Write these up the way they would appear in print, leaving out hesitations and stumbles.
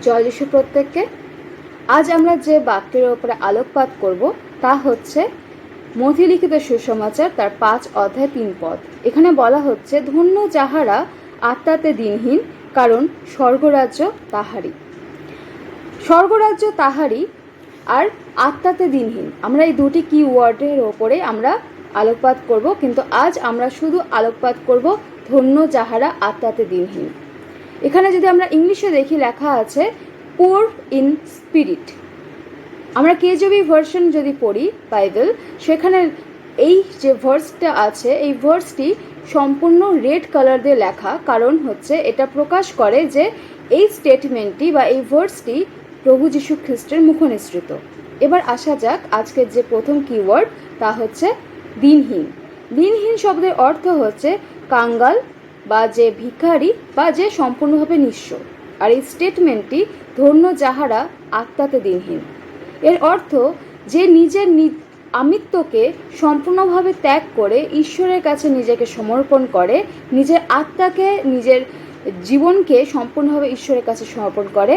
জয় যিশু প্রত্যেককে। আজ আমরা যে বাক্যের উপরে আলোকপাত করব তা হচ্ছে মথিলিখিত সুসমাচার তার 5 অধ্যায় 3 পদ। এখানে বলা হচ্ছে, ধন্য যাহারা আত্মাতে দিনহীন, কারণ স্বর্গরাজ্য তাহারই। স্বর্গরাজ্য তাহারই আর আত্মাতে দিনহীন, আমরা এই দুটি কি ওয়ার্ডের ওপরে আমরা আলোকপাত করব, কিন্তু আজ আমরা শুধু আলোকপাত করব ধন্য যাহারা আত্মাতে দিনহীন। এখানে যদি আমরা ইংলিশে দেখি, লেখা আছে পোর ইন স্পিরিট। আমরা কেজেভি ভার্সন যদি পড়ি বাইবেল, সেখানে এই যে ভার্সটা আছে, এই ভার্সটি সম্পূর্ণ রেড কালার দিয়ে লেখা, কারণ হচ্ছে এটা প্রকাশ করে যে এই স্টেটমেন্টটি বা এই ভার্সটি প্রভু যীশু খ্রিস্টের মুখনিসৃত। এবার আসা যাক আজকের যে প্রথম কিওয়ার্ড, তা হচ্ছে দিনহীন। দিনহীন শব্দের অর্থ হচ্ছে কাঙ্গাল বা যে ভিখারি বা যে সম্পূর্ণভাবে নিঃস্ব। আর এই স্টেটমেন্টটি ধন্য যাহারা আত্মাতে দিনহীন, এর অর্থ যে নিজের আমিত্বকে সম্পূর্ণভাবে ত্যাগ করে ঈশ্বরের কাছে নিজেকে সমর্পণ করে, নিজের আত্মাকে, নিজের জীবনকে সম্পূর্ণভাবে ঈশ্বরের কাছে সমর্পণ করে,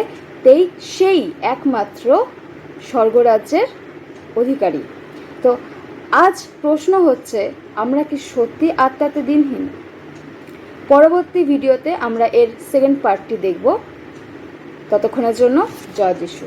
সেই একমাত্র স্বর্গরাজ্যের অধিকারী। তো আজ প্রশ্ন হচ্ছে, আমরা কি সত্যি আত্মাতে দিনহীন? পরবর্তী ভিডিওতে আমরা এর সেকেন্ড পার্টটি দেখব। ততক্ষণের জন্য জয় যিশু।